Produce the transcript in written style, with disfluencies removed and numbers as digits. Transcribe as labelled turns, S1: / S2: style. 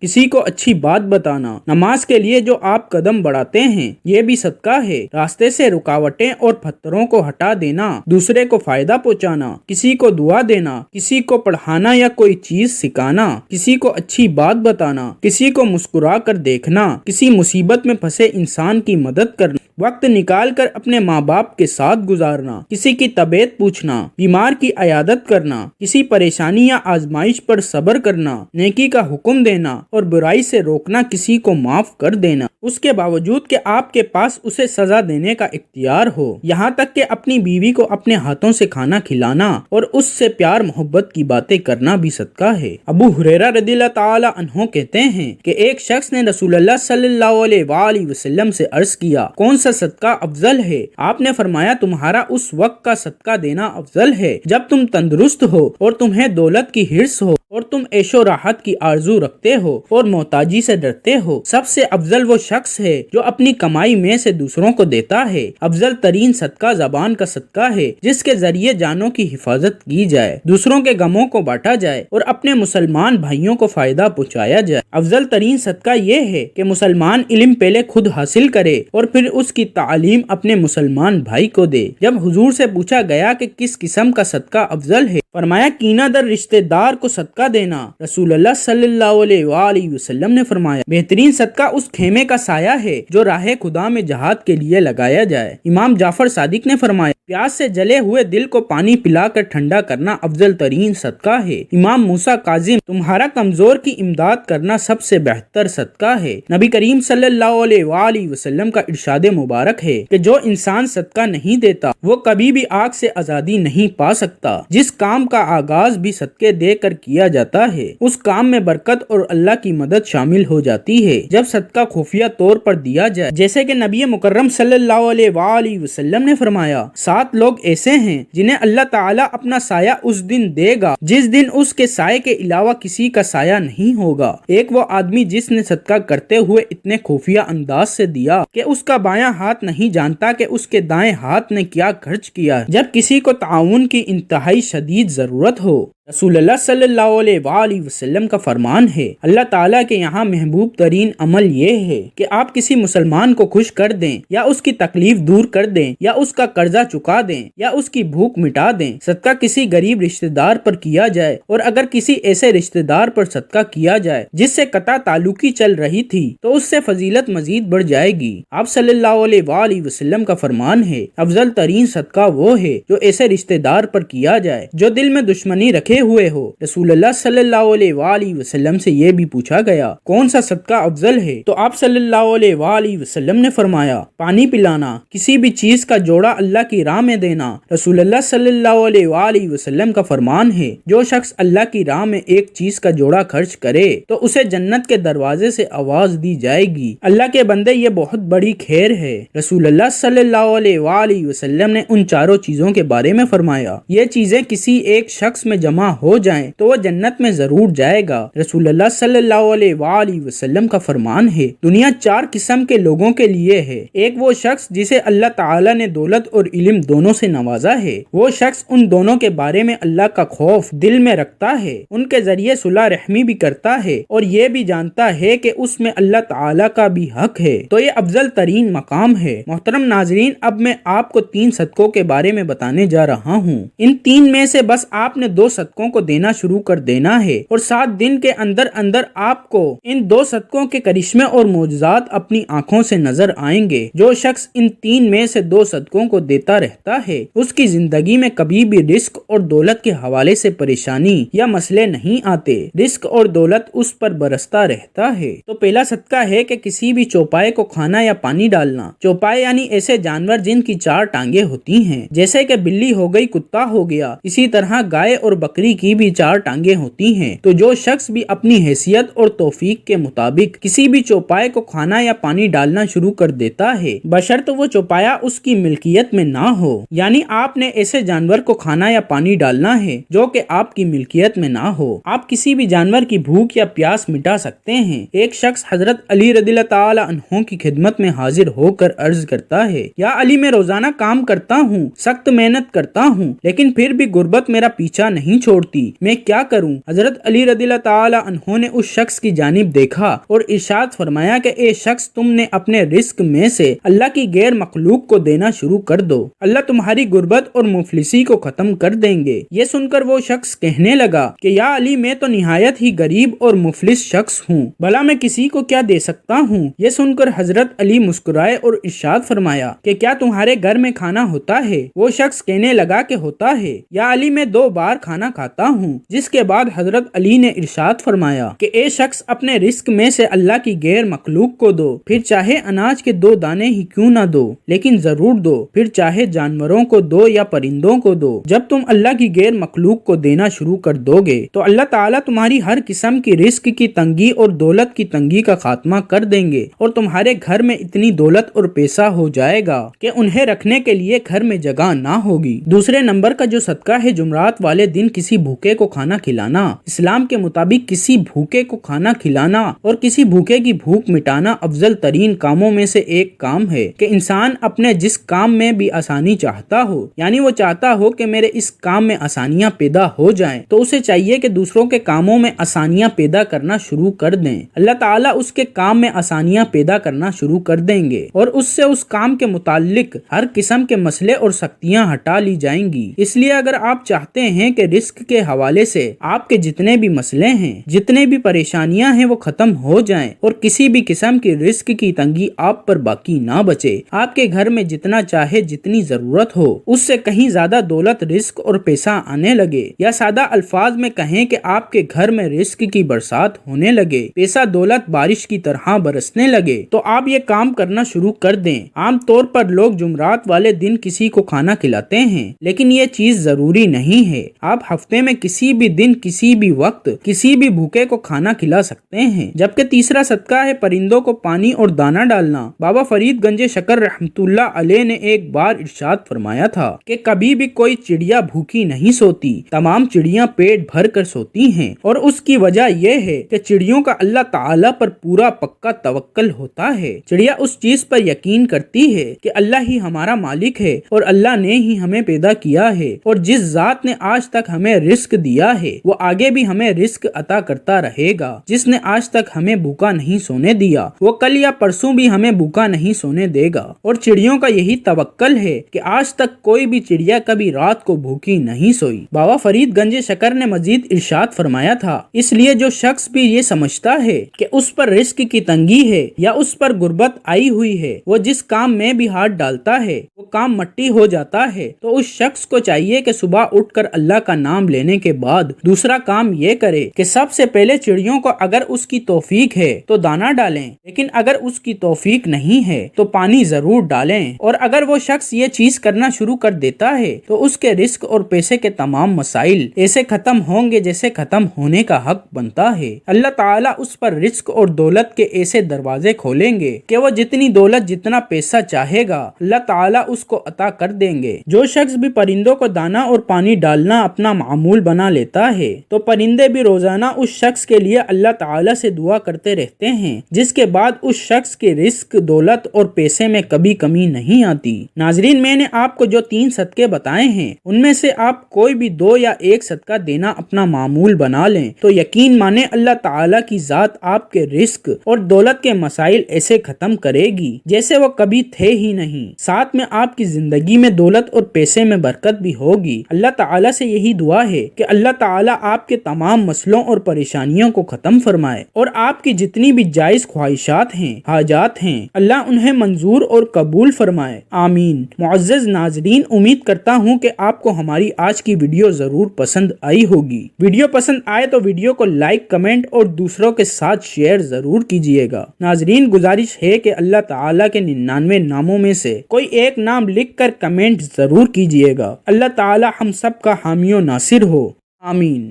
S1: کسی کو اچھی بات بتانا، نماز کے لیے جو آپ قدم بڑھاتے ہیں یہ بھی صدقہ ہے، راستے سے رکاوٹیں اور پتھروں کو ہٹا دینا، دوسرے کو فائدہ پہنچانا، کسی کو دعا دینا، کسی کو پڑھانا یا کوئی چیز سکھانا، کسی کو اچھی بات بتانا، کسی کو مسکرا کر دیکھنا، کسی مصیبت میں پھنسے انسان کی مدد کرنا، وقت نکال کر اپنے ماں باپ کے ساتھ گزارنا، کسی کی طبیعت پوچھنا، بیمار کی عیادت کرنا، کسی پریشانی یا آزمائش پر صبر کرنا، نیکی کا حکم دینا اور برائی سے روکنا، کسی کو معاف کر دینا، اس کے باوجود کہ آپ کے پاس اسے سزا دینے کا اختیار ہو، یہاں تک کہ اپنی بیوی کو اپنے ہاتھوں سے کھانا کھلانا اور اس سے پیار محبت کی باتیں کرنا بھی صدقہ ہے۔ ابو ہریرہ رضی اللہ تعالی عنہ کہتے ہیں کہ ایک شخص نے رسول اللہ صلی اللہ علیہ وآلہ وسلم سے عرض کیا، کون سا صدقہ افضل ہے؟ آپ نے فرمایا، تمہارا اس وقت کا صدقہ دینا افضل ہے جب تم تندرست ہو اور تمہیں دولت کی ہرس ہو اور تم عیش و راحت کی آرزو رکھتے ہو اور محتاجی سے ڈرتے ہو۔ سب سے افضل وہ شخص ہے جو اپنی کمائی میں سے دوسروں کو دیتا ہے۔ افضل ترین صدقہ زبان کا صدقہ ہے جس کے ذریعے جانوں کی حفاظت کی جائے، دوسروں کے غموں کو بانٹا جائے اور اپنے مسلمان بھائیوں کو فائدہ پہنچایا جائے۔ افضل ترین صدقہ یہ ہے کہ مسلمان علم پہلے خود حاصل کرے اور پھر اس کی تعلیم اپنے مسلمان بھائی کو دے۔ جب حضور سے پوچھا گیا کہ کس قسم کا صدقہ افضل ہے، فرمایا کینہ در رشتہ دار کو صدقہ دینا۔ رسول اللہ صلی اللہ علیہ وآلہ وسلم نے فرمایا، بہترین صدقہ اس خیمے کا سایہ ہے جو راہ خدا میں جہاد کے لیے لگایا جائے۔ امام جعفر صادق نے فرمایا، پیاس سے جلے ہوئے دل کو پانی پلا کر ٹھنڈا کرنا افضل ترین صدقہ ہے۔ امام موسیٰ کاظم، تمہارا کمزور کی امداد کرنا سب سے بہتر صدقہ ہے۔ نبی کریم صلی اللہ علیہ وآلہ وسلم کا ارشاد مبارک ہے کہ جو انسان صدقہ نہیں دیتا وہ کبھی بھی آگ سے آزادی نہیں پا سکتا۔ جس کام کا آغاز بھی صدقے دے کر کیا جاتا ہے اس کام میں برکت اور اللہ کی مدد شامل ہو جاتی ہے۔ جب صدقہ خفیہ طور پر دیا جائے، جیسے کہ نبی مکرم صلی اللہ علیہ وآلہ وسلم نے فرمایا، 7 لوگ ایسے ہیں جنہیں اللہ تعالیٰ اپنا سایہ اس دن دے گا جس دن اس کے سائے کے علاوہ کسی کا سایہ نہیں ہوگا۔ ایک وہ آدمی جس نے صدقہ کرتے ہوئے اتنے خفیہ انداز سے دیا کہ اس کا بایاں ہاتھ نہیں جانتا کہ اس کے دائیں ہاتھ نے کیا خرچ کیا، جب کسی کو تعاون کی انتہائی شدید ضرورت ہو۔ رسول اللہ صلی اللہ علیہ وآلہ وسلم کا فرمان ہے، اللہ تعالیٰ کے یہاں محبوب ترین عمل یہ ہے کہ آپ کسی مسلمان کو خوش کر دیں یا اس کی تکلیف دور کر دیں یا اس کا قرضہ چکا دیں یا اس کی بھوک مٹا دیں۔ صدقہ کسی غریب رشتہ دار پر کیا جائے، اور اگر کسی ایسے رشتہ دار پر صدقہ کیا جائے جس سے قطع تعلقی چل رہی تھی تو اس سے فضیلت مزید بڑھ جائے گی۔ آپ صلی اللہ علیہ وآلہ وسلم کا فرمان ہے، افضل ترین صدقہ وہ ہے جو ایسے رشتہ دار پر کیا جائے جو دل میں دشمنی رکھے ہوئے ہو۔ رسول اللہ صلی اللہ علیہ وآلہ وسلم سے یہ بھی پوچھا گیا، کون سا صدقہ افضل ہے؟ تو آپ صلی اللہ علیہ وآلہ وسلم نے فرمایا، پانی پلانا، کسی بھی چیز کا جوڑا اللہ کی راہ میں دینا۔ رسول اللہ صلی اللہ علیہ وآلہ وسلم کا فرمان ہے، جو شخص اللہ کی راہ میں ایک چیز کا جوڑا خرچ کرے تو اسے جنت کے دروازے سے آواز دی جائے گی، اللہ کے بندے یہ بہت بڑی خیر ہے۔ رسول اللہ صلی اللہ علیہ وآلہ وسلم نے ان چاروں چیزوں کے بارے میں فرمایا، یہ چیزیں کسی ایک شخص میں جمع ہو جائیں تو وہ جنت میں ضرور جائے گا۔ رسول اللہ صلی اللہ علیہ وآلہ وسلم کا فرمان ہے، دنیا 4 قسم کے لوگوں کے لیے ہے۔ ایک وہ شخص جسے اللہ تعالیٰ نے دولت اور علم دونوں سے نوازا ہے، وہ شخص ان دونوں کے بارے میں اللہ کا خوف دل میں رکھتا ہے، ان کے ذریعے صلح رحمی بھی کرتا ہے اور یہ بھی جانتا ہے کہ اس میں اللہ تعالیٰ کا بھی حق ہے، تو یہ افضل ترین مقام ہے۔ محترم ناظرین، اب میں آپ کو 3 صدقوں کے بارے میں بتانے جا رہا ہوں۔ ان 3 میں سے بس آپ نے 2 صدقوں کو دینا شروع کر دینا ہے اور 7 دن کے اندر اندر آپ کو ان 2 صدقوں کے کرشمے اور معجزات اپنی آنکھوں سے نظر آئیں گے۔ جو شخص ان 3 میں سے 2 صدقوں کو دیتا رہتا ہے اس کی زندگی میں کبھی بھی رزق اور دولت کے حوالے سے پریشانی یا مسئلے نہیں آتے، رزق اور دولت اس پر برستا رہتا ہے۔ تو پہلا صدقہ ہے کہ کسی بھی چوپائے کو کھانا یا پانی ڈالنا۔ چوپائے یعنی ایسے جانور جن کی 4 ٹانگیں ہوتی ہیں، جیسے کہ بلی ہو گئی، کتا ہو گیا، اسی طرح گائے اور بکری کی بھی 4 ٹانگیں ہوتی ہیں۔ تو جو شخص بھی اپنی حیثیت اور توفیق کے مطابق کسی بھی چوپائے کو کھانا یا پانی ڈالنا شروع کر دیتا ہے، بشرط وہ چوپایا اس کی ملکیت میں نہ ہو، یعنی آپ نے ایسے جانور کو کھانا یا پانی ڈالنا ہے جو کہ آپ کی ملکیت میں نہ ہو۔ آپ کسی بھی جانور کی بھوک یا پیاس مٹا سکتے ہیں۔ ایک شخص حضرت علی رضی اللہ تعالی عنہ کی خدمت میں حاضر ہو کر عرض کرتا ہے، یا علی، میں روزانہ کام کرتا ہوں، سخت محنت کرتا ہوں، لیکن پھر بھی غربت میرا پیچھا نہیں چھوڑ چھوڑتی، میں کیا کروں؟ حضرت علی رضی اللہ تعالی عنہ نے اس شخص کی جانب دیکھا اور ارشاد فرمایا کہ اے شخص، تم نے اپنے رزق میں سے اللہ کی غیر مخلوق کو دینا شروع کر دو، اللہ تمہاری غربت اور مفلسی کو ختم کر دیں گے۔ یہ سن کر وہ شخص کہنے لگا کہ یا علی، میں تو نہایت ہی غریب اور مفلس شخص ہوں، بھلا میں کسی کو کیا دے سکتا ہوں؟ یہ سن کر حضرت علی مسکرائے اور ارشاد فرمایا کہ کیا تمہارے گھر میں کھانا ہوتا ہے؟ وہ شخص کہنے لگا کہ ہوتا ہے یا علی، میں 2 بار کھانا کھاتا ہوں۔ جس کے بعد حضرت علی نے ارشاد فرمایا کہ اے شخص، اپنے رزق میں سے اللہ کی غیر مخلوق کو دو، پھر چاہے اناج کے 2 دانے ہی کیوں نہ دو، لیکن ضرور دو، پھر چاہے جانوروں کو دو یا پرندوں کو دو۔ جب تم اللہ کی غیر مخلوق کو دینا شروع کر دو گے تو اللہ تعالیٰ تمہاری ہر قسم کی رزق کی تنگی اور دولت کی تنگی کا خاتمہ کر دیں گے، اور تمہارے گھر میں اتنی دولت اور پیسہ ہو جائے گا کہ انہیں رکھنے کے لیے گھر میں جگہ نہ ہوگی۔ دوسرے نمبر کا جو صدقہ ہے جمعرات والے دن کسی بھوکے کو کھانا کھلانا، اسلام کے مطابق کسی بھوکے کو کھانا کھلانا اور کسی بھوکے کی بھوک مٹانا افضل ترین کاموں میں سے ایک کام ہے کہ انسان اپنے جس کام میں بھی آسانی چاہتا ہو، یعنی وہ چاہتا ہو کہ میرے اس کام میں آسانیاں پیدا ہو جائیں، تو اسے چاہیے کہ دوسروں کے کاموں میں آسانیاں پیدا کرنا شروع کر دیں۔ اللہ تعالیٰ اس کے کام میں آسانیاں پیدا کرنا شروع کر دیں گے اور اس سے اس کام کے متعلق ہر قسم کے مسئلے اور سختیاں ہٹا لی جائیں گی۔ اس لیے اگر آپ چاہتے ہیں کہ رزق کے حوالے سے آپ کے جتنے بھی مسئلے ہیں، جتنے بھی پریشانیاں ہیں، وہ ختم ہو جائیں اور کسی بھی قسم کی رزق کی تنگی آپ پر باقی نہ بچے، آپ کے گھر میں جتنا چاہے، جتنی ضرورت ہو، اس سے کہیں زیادہ دولت، رزق اور پیسہ آنے لگے، یا سادہ الفاظ میں کہیں کہ آپ کے گھر میں رزق کی برسات ہونے لگے، پیسہ دولت بارش کی طرح برسنے لگے، تو آپ یہ کام کرنا شروع کر دیں۔ عام طور پر لوگ جمعرات والے دن کسی کو کھانا کھلاتے ہیں، لیکن یہ چیز ضروری نہیں ہے۔ آپ ہفتے میں کسی بھی دن، کسی بھی وقت، کسی بھی بھوکے کو کھانا کھلا سکتے ہیں۔ جبکہ تیسرا صدقہ ہے پرندوں کو پانی اور دانہ ڈالنا۔ بابا فرید گنج شکر رحمت اللہ علیہ نے ایک بار ارشاد فرمایا تھا کہ کبھی بھی کوئی چڑیا بھوکی نہیں سوتی، تمام چڑیاں پیٹ بھر کر سوتی ہیں، اور اس کی وجہ یہ ہے کہ چڑیوں کا اللہ تعالیٰ پر پورا پکا توکل ہوتا ہے۔ چڑیا اس چیز پر یقین کرتی ہے کہ اللہ ہی ہمارا مالک ہے اور اللہ نے ہی ہمیں پیدا کیا ہے، اور جس ذات نے آج تک ہمیں رزق دیا ہے وہ آگے بھی ہمیں رزق عطا کرتا رہے گا۔ جس نے آج تک ہمیں بھوکا نہیں سونے دیا وہ کل یا پرسوں بھی ہمیں بھوکا نہیں سونے دے گا۔ اور چڑیوں کا یہی توکل ہے کہ آج تک کوئی بھی چڑیا کبھی رات کو بھوکی نہیں سوئی۔ بابا فرید گنج شکر نے مزید ارشاد فرمایا تھا، اس لیے جو شخص بھی یہ سمجھتا ہے کہ اس پر رزق کی تنگی ہے یا اس پر غربت آئی ہوئی ہے، وہ جس کام میں بھی ہاتھ ڈالتا ہے وہ کام مٹی ہو جاتا ہے، تو اس شخص کو چاہیے کہ صبح اٹھ کر اللہ کا نام لینے کے بعد دوسرا کام یہ کرے کہ سب سے پہلے چڑیوں کو اگر اس کی توفیق ہے تو دانہ ڈالیں، لیکن اگر اس کی توفیق نہیں ہے تو پانی ضرور ڈالیں۔ اور اگر وہ شخص یہ چیز کرنا شروع کر دیتا ہے تو اس کے رزق اور پیسے کے تمام مسائل ایسے ختم ہوں گے جیسے ختم ہونے کا حق بنتا ہے۔ اللہ تعالیٰ اس پر رزق اور دولت کے ایسے دروازے کھولیں گے کہ وہ جتنی دولت، جتنا پیسہ چاہے گا اللہ تعالیٰ اس کو عطا کر دیں گے۔ جو شخص بھی پرندوں کو دانہ اور پانی ڈالنا اپنا معمول بنا لیتا ہے تو پرندے بھی روزانہ اس شخص کے لیے اللہ تعالیٰ سے دعا کرتے رہتے ہیں، جس کے بعد اس شخص کے رزق، دولت اور پیسے میں کبھی کمی نہیں آتی۔ ناظرین، میں نے آپ کو جو 3 صدقے بتائے ہیں ان میں سے آپ کوئی بھی 2 یا 1 صدقہ دینا اپنا معمول بنا لیں تو یقین مانیں اللہ تعالیٰ کی ذات آپ کے رزق اور دولت کے مسائل ایسے ختم کرے گی جیسے وہ کبھی تھے ہی نہیں۔ ساتھ میں آپ کی زندگی میں دولت اور پیسے میں برکت بھی ہوگی۔ اللہ تعالیٰ سے یہی دعا ہے کہ اللہ تعالیٰ آپ کے تمام مسئلوں اور پریشانیوں کو ختم فرمائے اور آپ کی جتنی بھی جائز خواہشات ہیں، حاجات ہیں، اللہ انہیں منظور اور قبول فرمائے، آمین۔ معزز ناظرین، امید کرتا ہوں کہ آپ کو ہماری آج کی ویڈیو ضرور پسند آئی ہوگی۔ ویڈیو پسند آئے تو ویڈیو کو لائک، کمنٹ اور دوسروں کے ساتھ شیئر ضرور کیجیے گا۔ ناظرین، گزارش ہے کہ اللہ تعالیٰ کے 99 ناموں میں سے کوئی ایک نام لکھ کر کمنٹ ضرور کیجیے گا۔ اللہ تعالیٰ ہم سب کا حامی و ناصر ہو، آمین۔